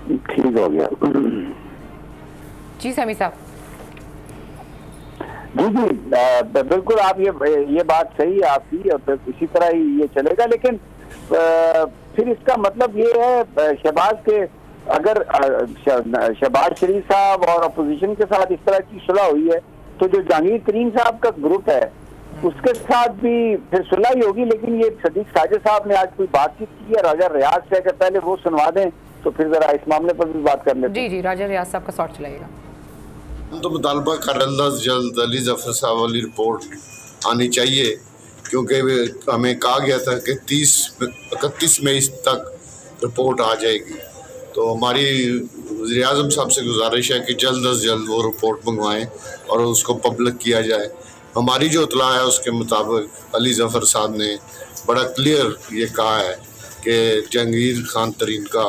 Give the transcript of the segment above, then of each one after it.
ठीक हो गया। जी समी साहब। जी जी बिल्कुल, आप ये बात सही है आपकी, और इसी तरह ही ये चलेगा। लेकिन फिर इसका मतलब ये है शहबाज के, अगर शहबाज शरीफ साहब और अपोजिशन के साथ इस तरह की सुलह हुई है तो जो जहांगीर तरीन साहब का ग्रुप है उसके साथ भी फिर सुलह ही होगी। लेकिन ये सदीक साजिद साहब ने आज कोई बातचीत की है राजा रियाज से, अगर पहले वो सुनवा दें तो फिर जरा इस मामले पर भी बात कर लेते हैं। जी जी, राजा रियाज साहब का शॉट चलाएगा। हम तो मुतालबा कर जल्द अली जफर साहब वाली रिपोर्ट आनी चाहिए, क्योंकि हमें कहा गया था कि 31 मई तक रिपोर्ट आ जाएगी। तो हमारी वज़ीर आज़म साहब से गुजारिश है कि जल्द अज जल्द वो रिपोर्ट मंगवाएं और उसको पब्लिक किया जाए। हमारी जो इत्तला है उसके मुताबिक अली जफ़र साहब ने बड़ा क्लियर ये कहा है कि जहांगीर खान तरीन का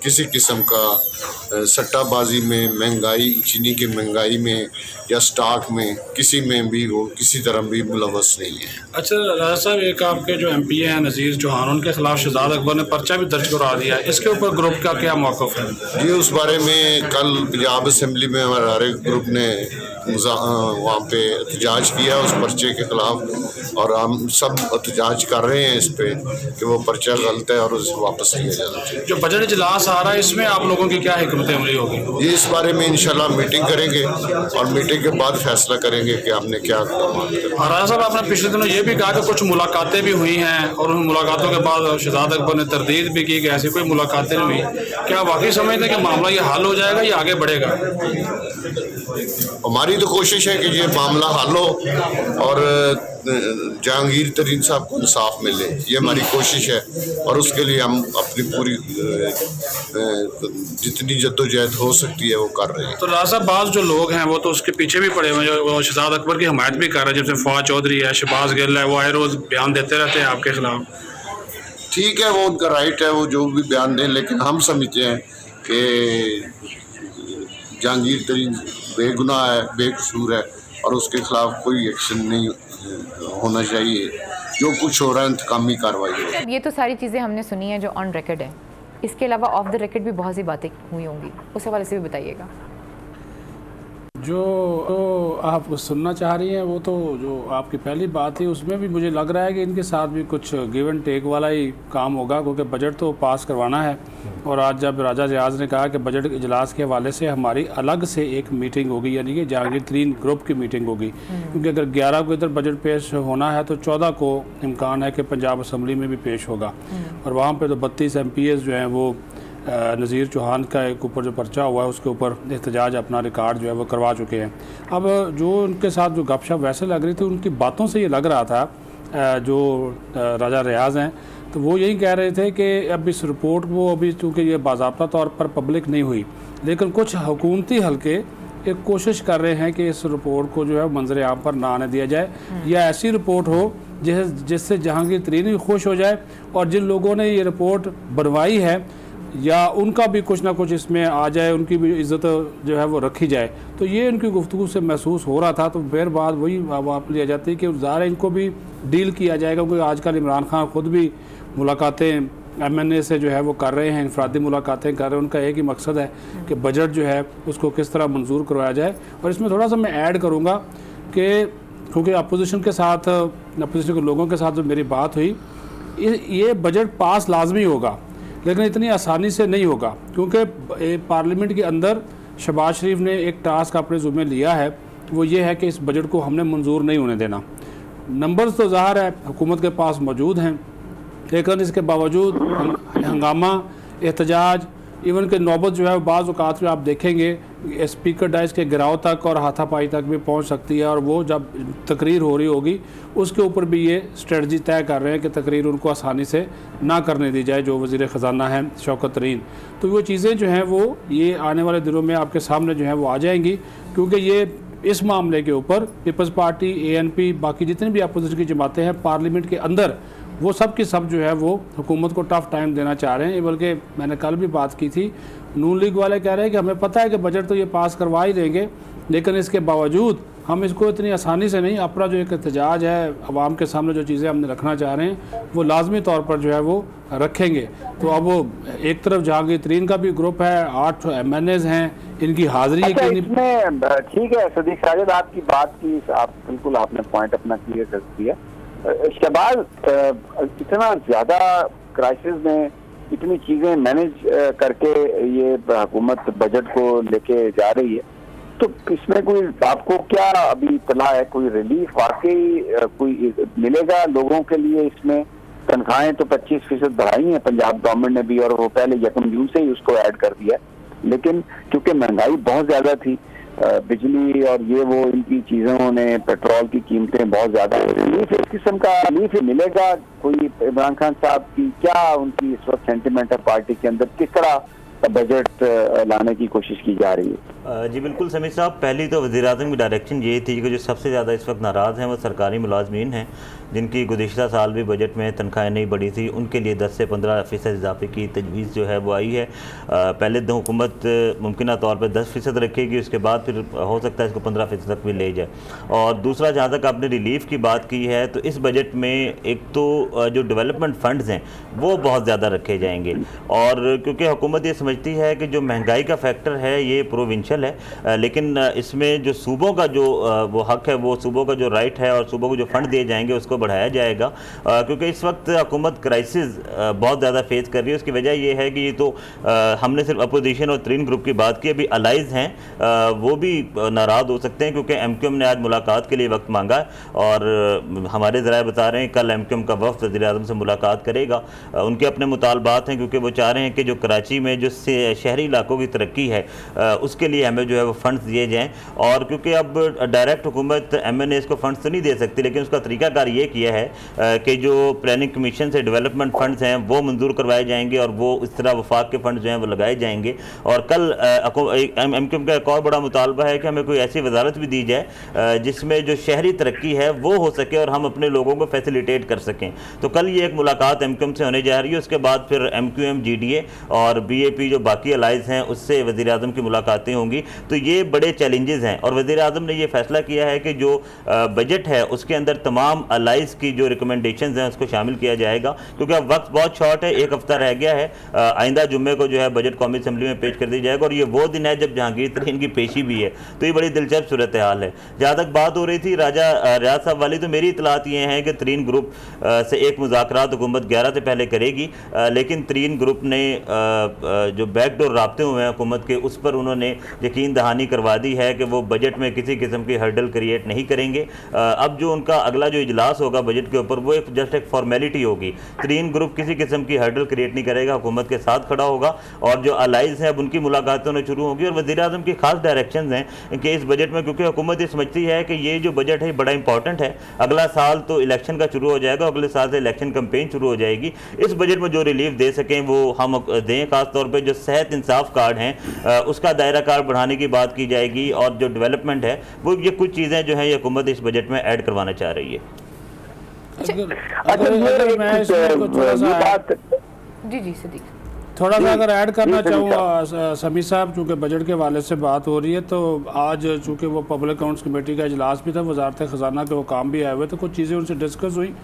किसी किस्म का सट्टाबाजी में, महंगाई, चीनी की महंगाई में या स्टॉक में, किसी में भी वो किसी तरह भी मुलव्वस नहीं है। अच्छा राजा साहब, एक आपके जो MP हैं नज़ीर चौहान, उनके खिलाफ शहजाद अकबर ने पर्चा भी दर्ज करा दिया है, इसके ऊपर ग्रुप का क्या मौक़िफ़ है? जी, उस बारे में कल पंजाब असम्बली में हमारे ग्रुप ने वहाँ पे एहतजाज किया उस पर्चे के ख़िलाफ़, और हम सब एहतजाज कर रहे हैं इस पर कि वो पर्चा गलत है और उसे वापस लिया जाना चाहिए। जो बजट इजलास आ रहा है इसमें आप लोगों की क्या हिकमत अमली होगी? ये इस बारे में इंशाल्लाह मीटिंग करेंगे और मीटिंग के बाद फैसला करेंगे कि आपने क्या करना। राजा साहब, आपने पिछले दिनों ये भी कहा कि कुछ मुलाकातें भी हुई हैं और उन मुलाकातों के बाद शहजाद अकबर ने तरदीद भी की कि ऐसी कोई मुलाकातें नहीं हुई। क्या वाकई समझते हैं कि मामला ये हल हो जाएगा या आगे बढ़ेगा? हमारी तो कोशिश है कि ये मामला हल हो और जहांगीर तरीन साहब को इंसाफ मिले, ये हमारी कोशिश है, और उसके लिए हम अपनी पूरी जितनी जद्दोजहद हो सकती है वो कर रहे हैं। तो राजा साहब, बाज़ जो लोग हैं वो तो उसके पीछे भी पड़े हुए हैं, वो शहजाद अकबर की हमायत भी कर रहे हैं, जैसे फवाद चौधरी है, शहबाज गिल है, वो आए रोज़ बयान देते रहते हैं आपके खिलाफ। ठीक है, वो उनका राइट है, वो जो भी बयान दें, लेकिन हम समझते हैं कि जहांगीर तरीन बेगुनाह है, बेकसूर है और उसके खिलाफ कोई एक्शन नहीं होना चाहिए। जो कुछ हो रहा है इंतकामी कार्रवाई हो। ये तो सारी चीज़ें हमने सुनी हैं जो ऑन रिकॉर्ड है, इसके अलावा ऑफ द रिकॉर्ड भी बहुत सी बातें हुई होंगी, उस हवाले से भी बताइएगा। जो आप सुनना चाह रही हैं वो तो जो आपकी पहली बात थी उसमें भी मुझे लग रहा है कि इनके साथ भी कुछ गिव एंड टेक वाला ही काम होगा, क्योंकि बजट तो पास करवाना है। और आज जब राजा रियाज ने कहा कि बजट इजलास के हवाले से हमारी अलग से एक मीटिंग होगी, यानी कि जहांगीर तरीन ग्रुप की मीटिंग होगी, क्योंकि अगर 11 को इधर बजट पेश होना है तो 14 को इम्कान है कि पंजाब असम्बली में भी पेश होगा। और वहाँ पर तो 32 MPs जो हैं वो नज़ीर चौहान का एक ऊपर जो पर्चा हुआ है उसके ऊपर एहतजाज अपना रिकॉर्ड जो है वो करवा चुके हैं। अब जो उनके साथ जो गपशप वैसे लग रही थी, उनकी बातों से ये लग रहा था जो राजा रियाज हैं तो वो यही कह रहे थे कि अब इस रिपोर्ट को अभी चूँकि ये बाज़ाब्ता तौर पर पब्लिक नहीं हुई, लेकिन कुछ हुकूमती हल्के एक कोशिश कर रहे हैं कि इस रिपोर्ट को जो है मंजर आम पर ना आने दिया जाए, या ऐसी रिपोर्ट हो जिससे जहांगीर तरीन भी खुश हो जाए और जिन लोगों ने ये रिपोर्ट बनवाई है या उनका भी कुछ ना कुछ इसमें आ जाए, उनकी भी इज़्ज़त जो है वो रखी जाए। तो ये उनकी गुफ्तगू से महसूस हो रहा था। तो फिर बात वही वापस लिया जाती है कि ज़ाहिर इनको भी डील किया जाएगा, क्योंकि आजकल इमरान खान ख़ुद भी मुलाकातें MNA से जो है वो कर रहे हैं, इनफरादी मुलाकातें कर रहे हैं। उनका एक ही मकसद है कि बजट जो है उसको किस तरह मंजूर करवाया जाए। और इसमें थोड़ा सा मैं ऐड करूँगा कि क्योंकि अपोजिशन के साथ, अपोजिशन के लोगों के साथ जो मेरी बात हुई, ये बजट पास लाजमी होगा, लेकिन इतनी आसानी से नहीं होगा, क्योंकि पार्लियामेंट के अंदर शहबाज शरीफ ने एक टास्क अपने ज़िम्मे लिया है, वो ये है कि इस बजट को हमने मंजूर नहीं होने देना। नंबर्स तो ज़ाहिर है हुकूमत के पास मौजूद हैं, लेकिन इसके बावजूद हंगामा, एहतजाज, इवन के नौबत जो है बाज़ औक़ात में आप देखेंगे स्पीकर डाइस के गिराव तक और हाथापाई तक भी पहुंच सकती है। और वो जब तकरीर हो रही होगी उसके ऊपर भी ये स्ट्रेटजी तय कर रहे हैं कि तकरीर उनको आसानी से ना करने दी जाए, जो वज़ीर ख़जाना है शौकत तरीन। तो वो चीज़ें जो हैं वो ये आने वाले दिनों में आपके सामने जो है वो आ जाएंगी, क्योंकि ये इस मामले के ऊपर पीपल्स पार्टी, ANP, बाकी जितनी भी अपोजिशन की जमातें हैं पार्लियामेंट के अंदर, वो सब की सब जो है वो हुकूमत को टफ़ टाइम देना चाह रहे हैं। बल्कि मैंने कल भी बात की थी, नून लीग वाले कह रहे हैं कि हमें पता है कि बजट तो ये पास करवा ही देंगे, लेकिन इसके बावजूद हम इसको इतनी आसानी से नहीं, अपना जो एक एहतजाज है आवाम के सामने, जो चीज़ें हमने रखना चाह रहे हैं वो लाजमी तौर पर जो है वो रखेंगे। तो अब वो एक तरफ जहांगीर तरीन का भी ग्रुप है, 8 MNAs हैं, इनकी हाजिरी अच्छा, इसमें ठीक है सदीक साजिद, आपकी बात की आप बिल्कुल आपने पॉइंट अपना क्लियर कर दिया। शहबाज इतना ज़्यादा क्राइसिस में इतनी चीज़ें मैनेज करके ये हुकूमत बजट को लेके जा रही है, तो इसमें कोई आपको क्या अभी इत्तला है, कोई रिलीफ वाकई कोई मिलेगा लोगों के लिए? इसमें तनख्वाहें तो 25% बढ़ाई हैं पंजाब गवर्नमेंट ने भी, और वो पहले 1 जून से ही उसको ऐड कर दिया, लेकिन क्योंकि महंगाई बहुत ज़्यादा थी, बिजली और ये वो इनकी चीज़ों ने, पेट्रोल की कीमतें बहुत ज़्यादा, रिलीफ इस किस्म का रिलीफ मिलेगा कोई? इमरान खान साहब की क्या उनकी इस वक्त सेंटिमेंट है पार्टी के अंदर, किस तरह बजट लाने की कोशिश की जा रही है? जी बिल्कुल समीर साहब, पहली तो वज़ीर-ए-आज़म की डायरेक्शन ये थी कि जो सबसे ज़्यादा इस वक्त नाराज़ हैं वो सरकारी मुलाजमीन हैं, जिनकी गुज़िश्ता साल भी बजट में तनख्वाहें नहीं बढ़ी थी, उनके लिए 10 से 15% इजाफे की तजवीज़ जो है वो आई है। पहले तो हुकूमत मुमकिन तौर पर 10% रखेगी, उसके बाद फिर हो सकता है इसको 15% तक भी ले जाए। और दूसरा, जहाँ तक आपने रिलीफ की बात की है, तो इस बजट में एक तो जो डेवलपमेंट फंड्स हैं वो बहुत ज़्यादा रखे जाएंगे, और क्योंकि हुकूमत ये समझती है कि जो महंगाई का फैक्टर है ये प्रोविंशियल है, लेकिन इसमें जो सूबों का जो वो हक है, वो सूबों का जो राइट है और सूबों को जो फंड दिए जाएंगे उसको बढ़ाया जाएगा, क्योंकि इस वक्त हुकूमत क्राइसिस बहुत ज़्यादा फेस कर रही है। उसकी वजह ये है कि ये तो हमने सिर्फ अपोजिशन और तरीन ग्रुप की बात की, अभी अलाइज हैं वो भी नाराज़ हो सकते हैं, क्योंकि MQM ने आज मुलाकात के लिए वक्त मांगा है, और हमारे ज़राए बता रहे हैं कल MQM का वफ़द वज़ीर-ए-आज़म से मुलाकात करेगा। उनके अपने मुतालबात हैं, क्योंकि वो चाह रहे हैं कि जो कराची में जो शहरी इलाकों की तरक्की है उसके लिए हमें जो है वो फंड्स दिए जाएँ, और क्योंकि अब डायरेक्ट हुकूमत MNAs को फंड्स तो नहीं दे सकती, लेकिन उसका तरीकाकार ये किया है कि जो प्लानिंग कमीशन से डेवलपमेंट फंड्स हैं वो मंजूर करवाए जाएंगे, और वो इस तरह वफाक के फंड्स जो हैं वो लगाए जाएंगे। और कल MQM का एक और बड़ा मुतालबा है कि हमें कोई ऐसी वजारत भी दी जाए जिसमें जो शहरी तरक्की है वो हो सके और हम अपने लोगों को फैसिलिटेट कर सकें। तो कल ये एक मुलाकात MQM से होने जा रही है, उसके बाद फिर MQM, GDA और BAP जो बाकी अलाइज हैं उससे वज़ीर-ए-आज़म की मुलाकातें होंगी। तो ये बड़े चैलेंजेस हैं, और वज़ीर-ए-आज़म ने ये फैसला किया है कि जो बजट है उसके अंदर तमाम अलाइज की जो रिकमेंडेशंस हैं उसको शामिल किया जाएगा, क्योंकि अब वक्त बहुत शॉर्ट है, 1 हफ्ता रह गया है। आइंदा जुम्मे को जो है बजट कौमी असम्बली में पेश कर दिया जाएगा, और ये वो दिन है जब जहांगीर तरीन की पेशी भी है। तो ये बड़ी दिलचस्प सूरत हाल है। जहाँ तक बात हो रही थी राजा रियाज साहब वाली, तो मेरी इतलात ये हैं कि तरीन ग्रुप से एक मुज़ाकरात हुकूमत 11 से पहले करेगी, लेकिन तरीन ग्रुप ने जो बैकडोर राब्ते हुए हैं हुकूमत के, उस पर उन्होंने यकीन दहानी करवा दी है कि वो बजट में किसी किस्म की हर्डल क्रिएट नहीं करेंगे। अब जो उनका अगला जो इजलास होगा बजट के ऊपर, वो जस्ट एक फॉर्मेलिटी होगी। तरीन ग्रुप किसी किस्म की हर्डल क्रिएट नहीं करेगा, हुकूमत के साथ खड़ा होगा, और जो अलाइज हैं अब उनकी मुलाकातें होने शुरू होगी। और वज़ीर-ए-आज़म की खास डायरेक्शंस हैं कि इस बजट में, क्योंकि हुकूमत ये समझती है कि ये जो बजट है बड़ा इंपॉर्टेंट है, अगला साल तो इलेक्शन का शुरू हो जाएगा, अगले साल से इलेक्शन कैंपेन शुरू हो जाएगी, इस बजट में जो रिलीफ दे सकें वो हम दें। खासतौर पर जो सेहत इंसाफ कार्ड हैं उसका दायरा कार्ड बढ़ाने की बात की जाएगी, और जो डेवलपमेंट है वो ये कुछ चीज़ें जो हैं ये हुकूमत इस बजट में ऐड करवाना चाह रही है। जी सदीक, थोड़ा सा अगर ऐड करना चाहूँ समीर साहब, चूँकि बजट के हवाले से बात हो रही है, तो आज चूँकि वो पब्लिक अकाउंट्स कमेटी का इजलास भी था, वजारत ख़जाना के वो काम भी आए हुए, तो कुछ चीज़ें उनसे डिस्कस हुई।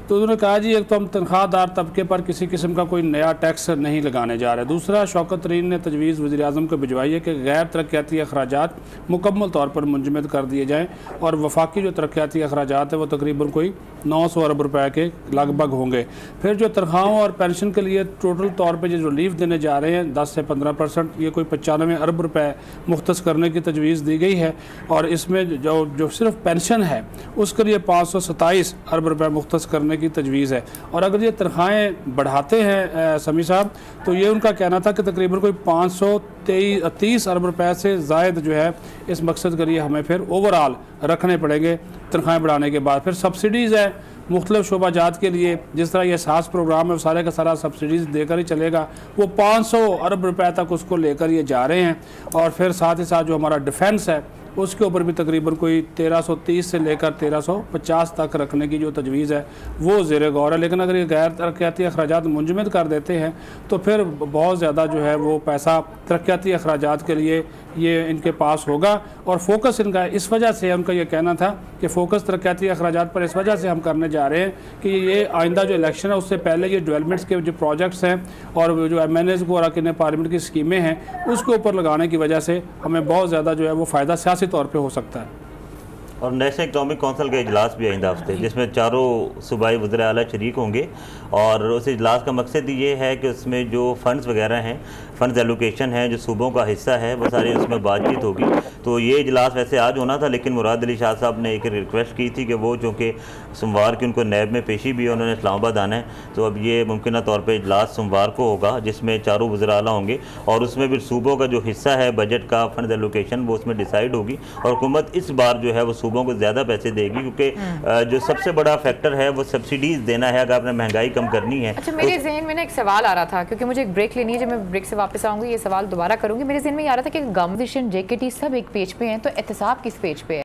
तो उन्होंने कहा जी, एक तो हम तनख्वाहदार तबके पर किसी किस्म का कोई नया टैक्स नहीं लगाने जा रहे। दूसरा, शौकत तरीन ने तजवीज़ वज़ीर-ए-आज़म को भिजवाई है कि गैर तरक्याती अखराजात मुकम्मल तौर पर मुंजमद कर दिए जाएँ, और वफाकी जो तरक्याती अखराजात है वो तकरीबन कोई 900 अरब रुपए के लगभग होंगे। फिर जो तनख्वाहों और पेंशन के लिए टोटल तौर पर जो रिलीफ देने जा रहे हैं 10 से 15%, ये कोई 95 अरब रुपए मुख्तस करने की तजवीज़ दी गई है, और इसमें जो सिर्फ पेंशन है उसके लिए 527 अरब रुपए मुख्तस करने की तजवीज़ है। और अगर ये तनख्वाहें बढ़ाते हैं समी साहब, तो ये उनका कहना था कि तकरीबन कोई 530 अरब रुपए से ज़ायद जो है इस मकसद के लिए हमें फिर ओवरऑल रखने पड़ेंगे तनख्वाहें बढ़ाने के बाद। फिर सब्सिडीज़ है मुख्तलिफ शोबाजात के लिए, जिस तरह ये सास प्रोग्राम है वो सारे का सारा सब्सिडीज़ देकर ही चलेगा, वो 500 अरब रुपए तक उसको लेकर ये जा रहे हैं। और फिर साथ ही साथ जो हमारा डिफेंस है उसके ऊपर भी तकरीबन कोई 1330 से लेकर 1350 तक रखने की जो तजवीज़ है वो ज़ेर गौर है। लेकिन अगर ये गैर तरक्याती अखराजात मुंजमद कर देते हैं तो फिर बहुत ज़्यादा जो है वो पैसा तरक्याती अखराजात के लिए ये इनके पास होगा। और फोकस इनका इस वजह से, उनका ये कहना था कि फ़ोकस तरक्याती अखराजात पर इस वजह से हम करने जा रहे हैं कि ये आइंदा जो इलेक्शन है उससे पहले ये डेवलपमेंट्स के जो प्रोजेक्ट्स हैं और जो MNAs को अरकान पार्लियामेंट की स्कीमें हैं उसके ऊपर लगाने की वजह से हमें बहुत ज़्यादा जो है वो फ़ायदा सियासी तौर पर हो सकता है। और नेशनल इकनॉमिक काउंसिल का इजलास भी आइंदा हफ्ते, जिसमें चारों सूबाई वज़ीर आला शरीक होंगे और उस इजलास का मकसद ये है कि उसमें जो फ़ंड्स वगैरह हैं, फ़ंड्स एलोकेशन है, जो सूबों का हिस्सा है, वो सारी उसमें बातचीत होगी। तो ये इजलास वैसे आज होना था, लेकिन मुराद अली शाह साहब ने एक रिक्वेस्ट की थी कि वो चूँकि सोमवार की उनको नैब में पेशी भी है, उन्होंने इस्लामाबाद आना है, तो अब ये मुमकिन तौर पर इजलास सोमवार को होगा जिसमें चारों वज़ीर आला होंगे और उसमें भी सूबों का जो हिस्सा है बजट का, फंड एलोकेशन, वो उसमें डिसाइड होगी। और हुकूमत इस बार जो है वो सूबों को ज़्यादा पैसे देगी क्योंकि जो सबसे बड़ा फैक्टर है वो सब्सिडीज़ देना है अगर आपने महंगाई कम करनी है। अच्छा, मेरे जहन में ना एक सवाल आ रहा था, क्योंकि मुझे एक ब्रेक लेनी है, जब मैं ब्रेक से वापस आऊँगी ये सवाल दोबारा करूँगी। मेरे जहन में ये आ रहा था कि गवर्नमेंट JKT सब एक पेज पे हैं, तो एहतसाब किस पेज पे है?